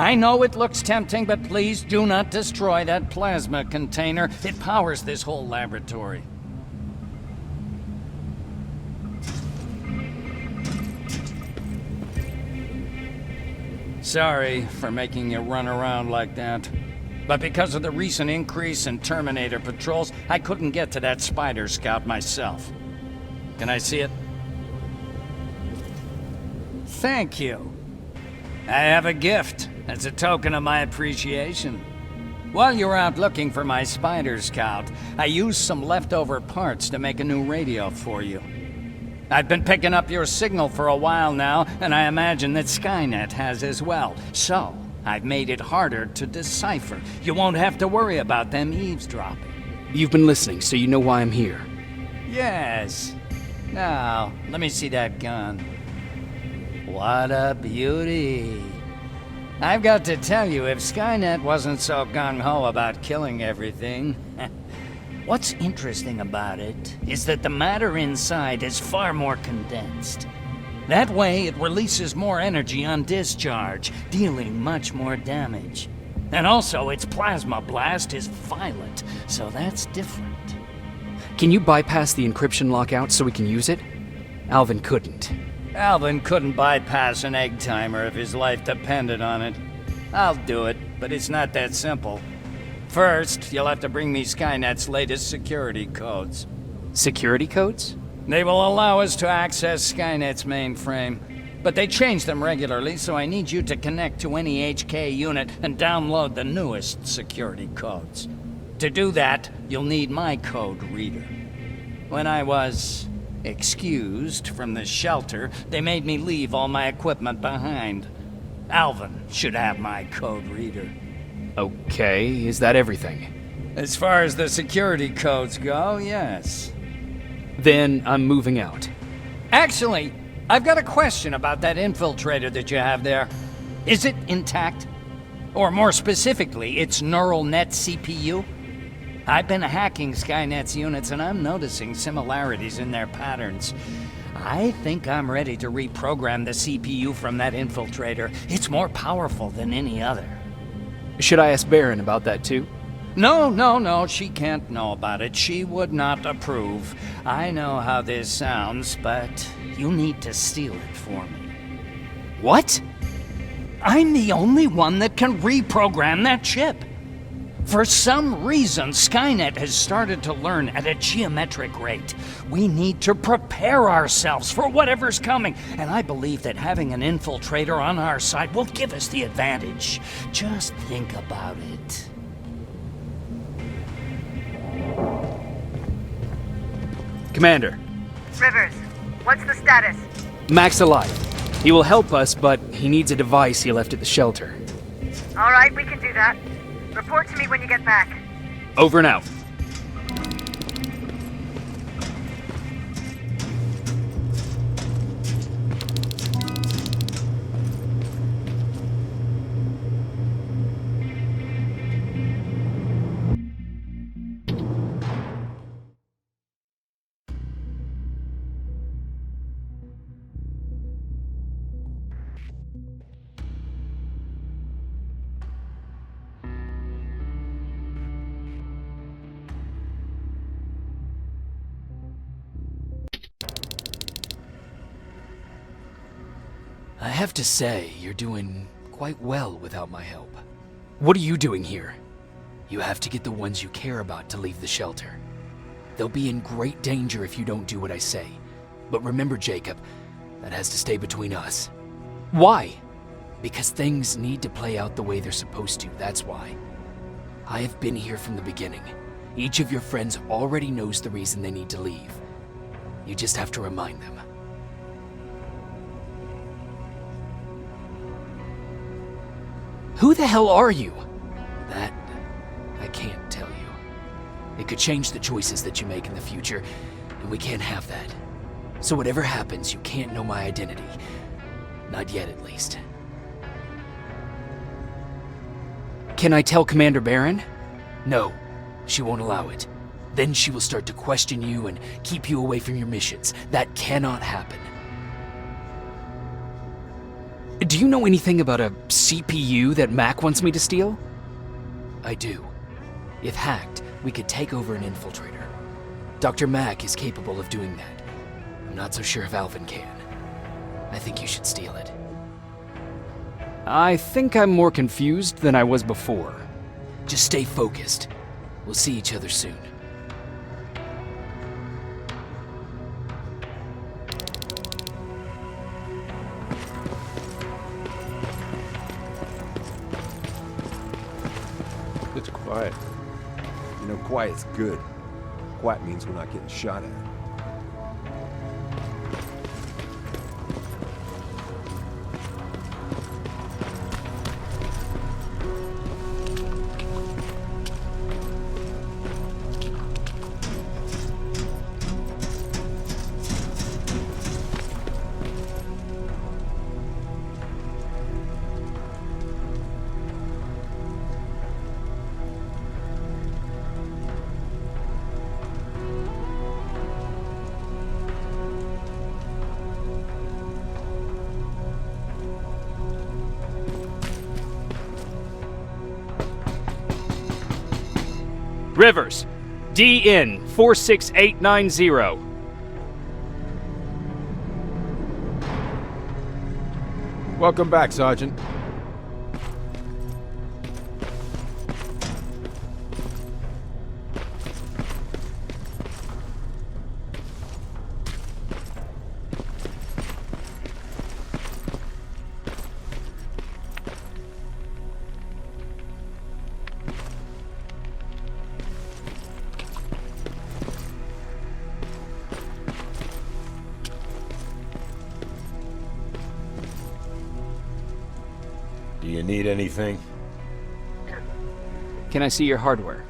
I know it looks tempting, but please do not destroy that plasma container. It powers this whole laboratory. Sorry for making you run around like that. But because of the recent increase in Terminator patrols, I couldn't get to that Spider Scout myself. Can I see it? Thank you. I have a gift as a token of my appreciation. While you were out looking for my Spider Scout, I used some leftover parts to make a new radio for you. I've been picking up your signal for a while now, and I imagine that Skynet has as well. So, I've made it harder to decipher. You won't have to worry about them eavesdropping. You've been listening, so you know why I'm here. Yes. Now, let me see that gun. What a beauty. I've got to tell you, if Skynet wasn't so gung-ho about killing everything... What's interesting about it is that the matter inside is far more condensed. That way, it releases more energy on discharge, dealing much more damage. And also, its plasma blast is violent, so that's different. Can you bypass the encryption lockout so we can use it? Alvin couldn't. Alvin couldn't bypass an egg timer if his life depended on it. I'll do it, but it's not that simple. First, you'll have to bring me Skynet's latest security codes. Security codes? They will allow us to access Skynet's mainframe. But they change them regularly, so I need you to connect to any HK unit and download the newest security codes. To do that, you'll need my code reader. When I was excused from the shelter, they made me leave all my equipment behind. Alvin should have my code reader. Okay, is that everything? As far as the security codes go, yes. Then I'm moving out. Actually, I've got a question about that infiltrator that you have there. Is it intact? Or more specifically, its neural net CPU? I've been hacking Skynet's units and I'm noticing similarities in their patterns. I think I'm ready to reprogram the CPU from that infiltrator. It's more powerful than any other. Should I ask Baron about that too? No, she can't know about it. She would not approve. I know how this sounds, but you need to steal it for me. What? I'm the only one that can reprogram that chip. For some reason, Skynet has started to learn at a geometric rate. We need to prepare ourselves for whatever's coming, and I believe that having an infiltrator on our side will give us the advantage. Just think about it. Commander. Rivers, what's the status? Mac's alive. He will help us, but he needs a device he left at the shelter. All right, we can do that. Report to me when you get back. Over and out. I have to say, you're doing quite well without my help. What are you doing here? You have to get the ones you care about to leave the shelter. They'll be in great danger if you don't do what I say. But remember, Jacob, that has to stay between us. Why? Because things need to play out the way they're supposed to, that's why. I have been here from the beginning. Each of your friends already knows the reason they need to leave. You just have to remind them. Who the hell are you? That, I can't tell you. It could change the choices that you make in the future, and we can't have that. So whatever happens, you can't know my identity. Not yet, at least. Can I tell Commander Baron? No, she won't allow it. Then she will start to question you and keep you away from your missions. That cannot happen. Do you know anything about a CPU that Mac wants me to steal? I do. If hacked, we could take over an infiltrator. Dr. Mac is capable of doing that. I'm not so sure if Alvin can. I think you should steal it. I think I'm more confused than I was before. Just stay focused. We'll see each other soon. It's quiet. You know, quiet's good. Quiet means we're not getting shot at. Rivers, DN 46890. Welcome back, Sergeant. Do you need anything? Can I see your hardware?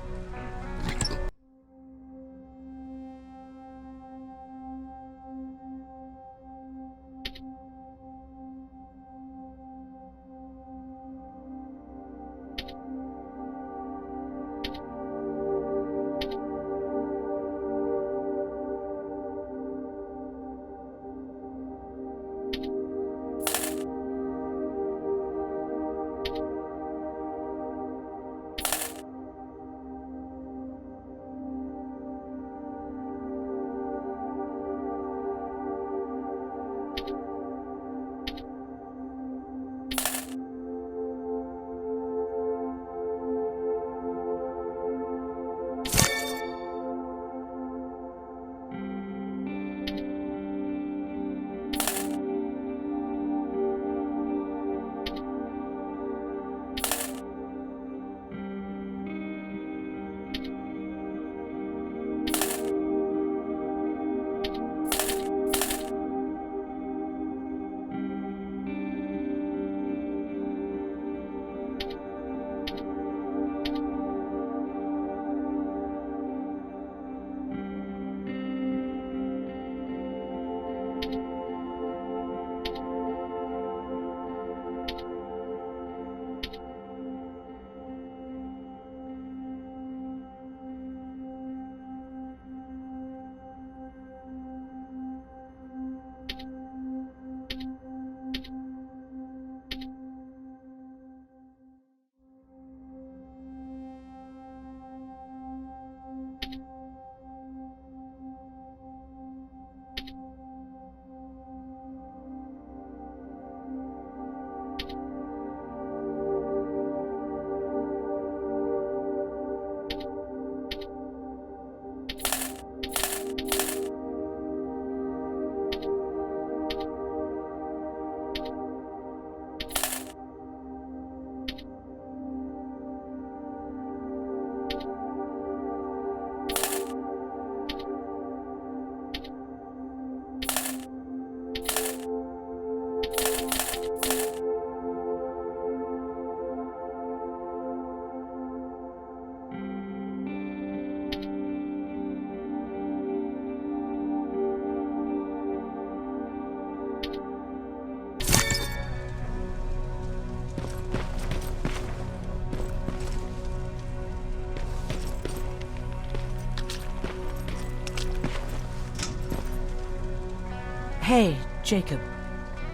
Hey, Jacob.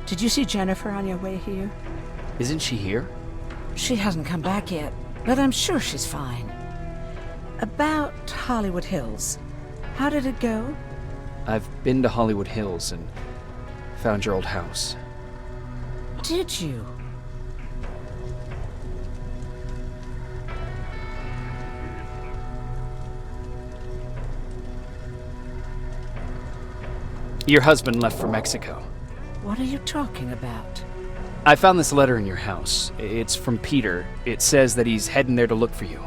Did you see Jennifer on your way here? Isn't she here? She hasn't come back yet, but I'm sure she's fine. About Hollywood Hills. How did it go? I've been to Hollywood Hills and found your old house. Did you? Your husband left for Mexico. What are you talking about? I found this letter in your house. It's from Peter. It says that he's heading there to look for you.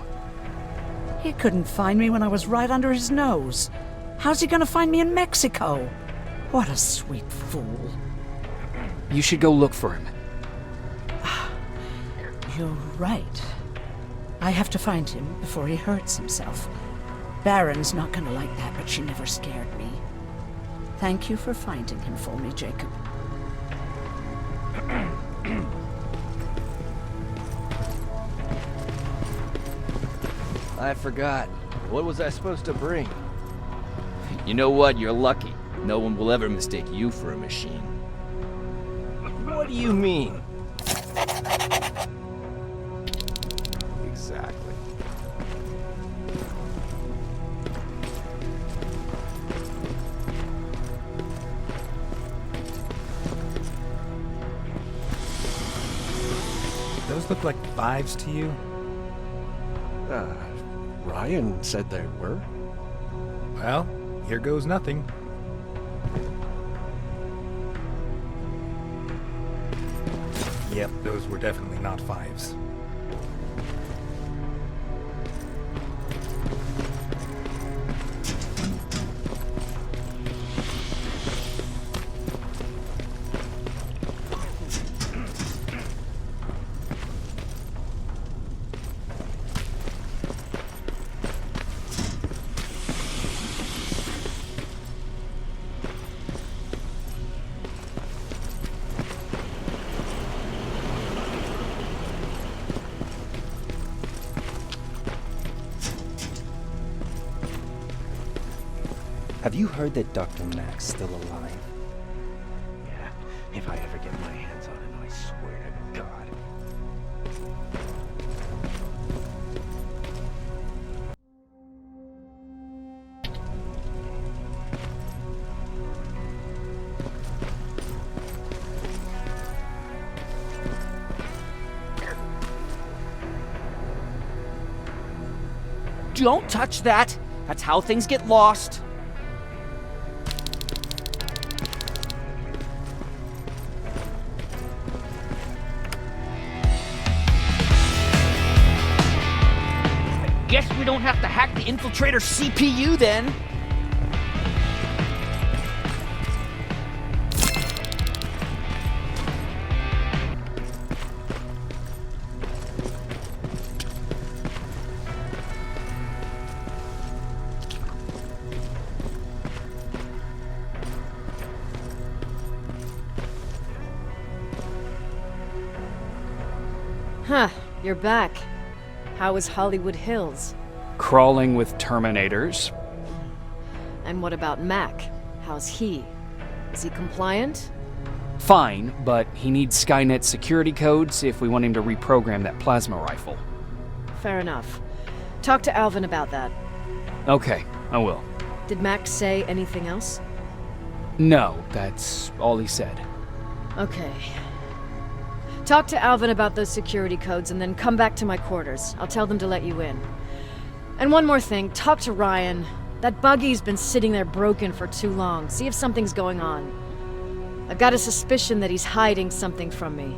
He couldn't find me when I was right under his nose. How's he gonna find me in Mexico? What a sweet fool. You should go look for him. You're right. I have to find him before he hurts himself. Baron's not gonna like that, but she never scared me. Thank you for finding him for me, Jacob. I forgot. What was I supposed to bring? You know what? You're lucky. No one will ever mistake you for a machine. What do you mean? Exactly. Those look like fives to you? Ryan said they were. Well, here goes nothing. Yep, those were definitely not fives. Have you heard that Dr. Mack's still alive? Yeah, if I ever get my hands on him, I swear to God. Don't touch that! That's how things get lost. Guess we don't have to hack the infiltrator CPU then. Huh, you're back. How was Hollywood Hills? Crawling with Terminators. And what about Mac? How's he? Is he compliant? Fine, but he needs Skynet security codes if we want him to reprogram that plasma rifle. Fair enough. Talk to Alvin about that. Okay, I will. Did Mac say anything else? No, that's all he said. Okay. Talk to Alvin about those security codes and then come back to my quarters. I'll tell them to let you in. And one more thing, talk to Ryan. That buggy's been sitting there broken for too long. See if something's going on. I've got a suspicion that he's hiding something from me.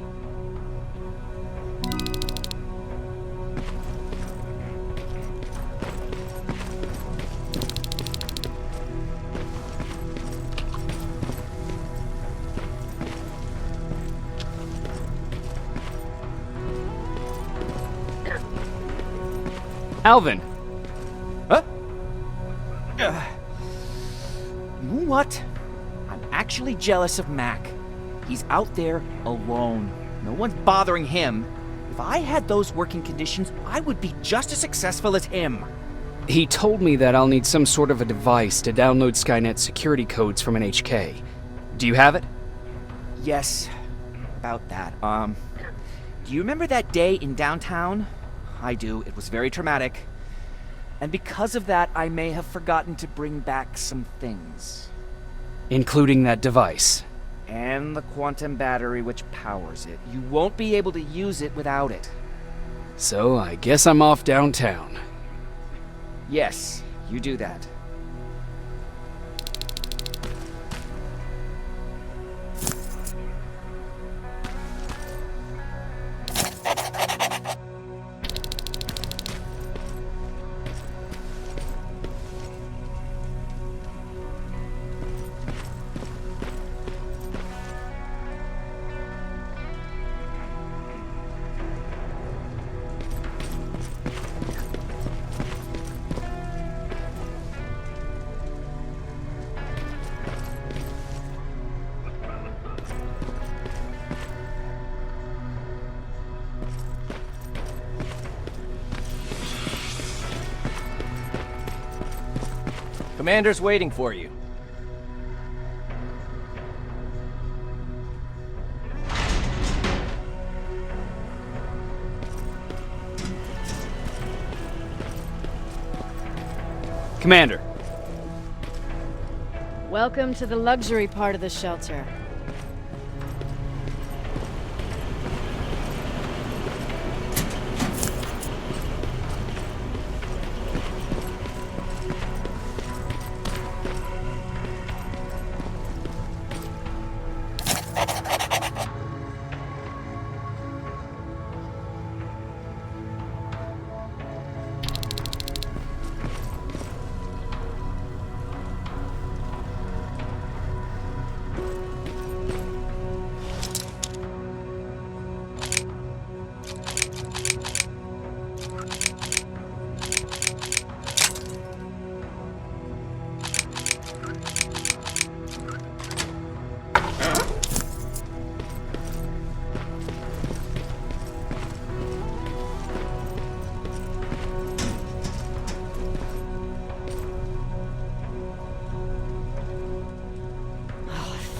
Alvin! Huh? You know what? I'm actually jealous of Mac. He's out there alone. No one's bothering him. If I had those working conditions, I would be just as successful as him. He told me that I'll need some sort of a device to download Skynet security codes from an HK. Do you have it? Yes, about that. Do you remember that day in downtown? I do. It was very traumatic. And because of that, I may have forgotten to bring back some things. Including that device. And the quantum battery which powers it. You won't be able to use it without it. So I guess I'm off downtown. Yes, you do that. Commander's waiting for you. Commander. Welcome to the luxury part of the shelter.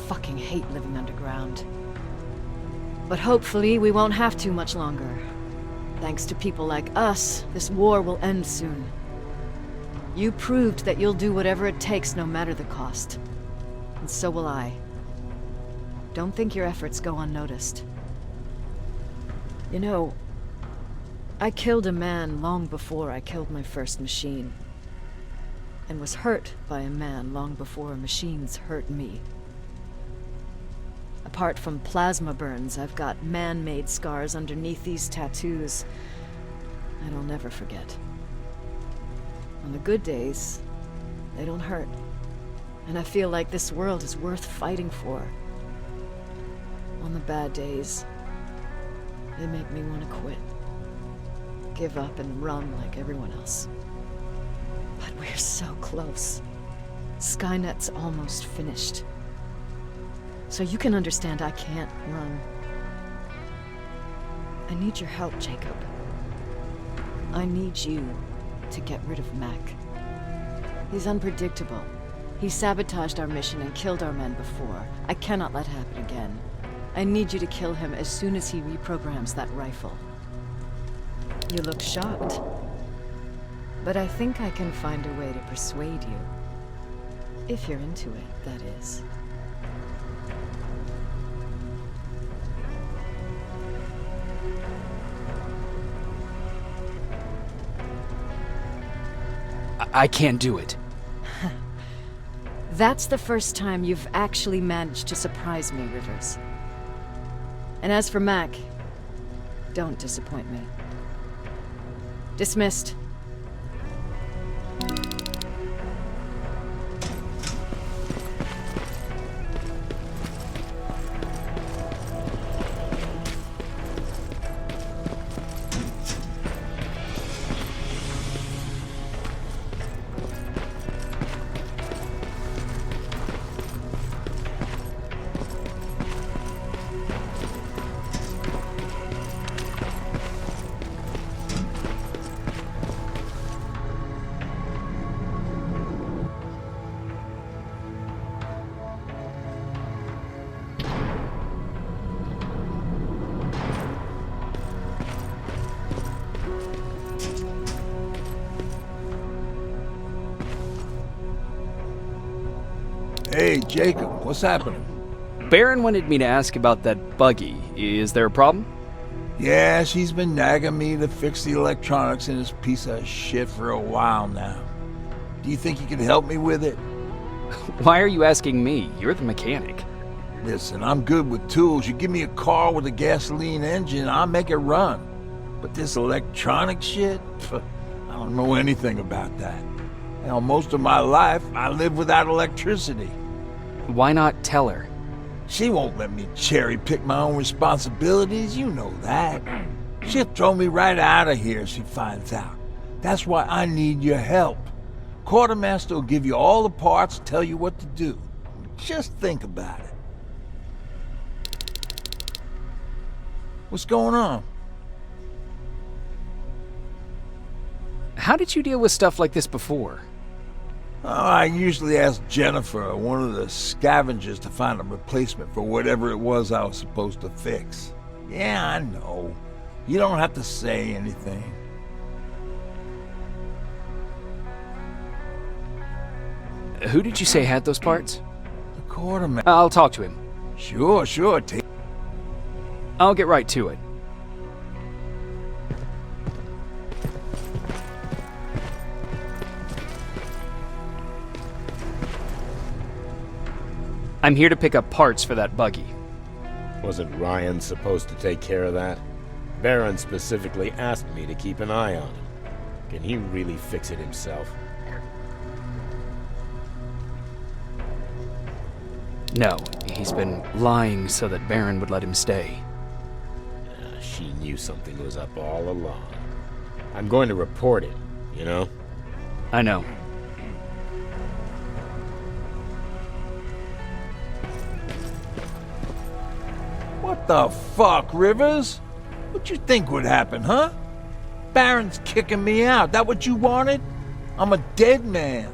Fucking hate living underground. But hopefully we won't have to much longer. Thanks to people like us, this war will end soon. You proved that you'll do whatever it takes no matter the cost. And so will I. Don't think your efforts go unnoticed. You know, I killed a man long before I killed my first machine. And was hurt by a man long before machines hurt me. Apart from plasma burns, I've got man-made scars underneath these tattoos that I'll never forget. On the good days, they don't hurt. And I feel like this world is worth fighting for. On the bad days, they make me want to quit. Give up and run like everyone else. But we're so close. Skynet's almost finished. So you can understand I can't run. I need your help, Jacob. I need you to get rid of Mac. He's unpredictable. He sabotaged our mission and killed our men before. I cannot let it happen again. I need you to kill him as soon as he reprograms that rifle. You look shocked. But I think I can find a way to persuade you. If you're into it, that is. I can't do it. That's the first time you've actually managed to surprise me, Rivers. And as for Mac, don't disappoint me. Dismissed. Hey, Jacob, what's happening? Baron wanted me to ask about that buggy. Is there a problem? Yeah, she's been nagging me to fix the electronics in this piece of shit for a while now. Do you think you can help me with it? Why are you asking me? You're the mechanic. Listen, I'm good with tools. You give me a car with a gasoline engine, I'll make it run. But this electronic shit? I don't know anything about that. Hell, most of my life, I lived without electricity. Why not tell her? She won't let me cherry-pick my own responsibilities, you know that. She'll throw me right out of here if she finds out. That's why I need your help. Quartermaster will give you all the parts, tell you what to do. Just think about it. What's going on? How did you deal with stuff like this before? Oh, I usually ask Jennifer or one of the scavengers to find a replacement for whatever it was I was supposed to fix. Yeah, I know. You don't have to say anything. Who did you say had those parts? The quartermaster. I'll talk to him. Sure. I'll get right to it. I'm here to pick up parts for that buggy. Wasn't Ryan supposed to take care of that? Baron specifically asked me to keep an eye on him. Can he really fix it himself? No, he's been lying so that Baron would let him stay. She knew something was up all along. I'm going to report it, you know? I know. What the fuck, Rivers? What you think would happen, huh? Baron's kicking me out. That what you wanted? I'm a dead man.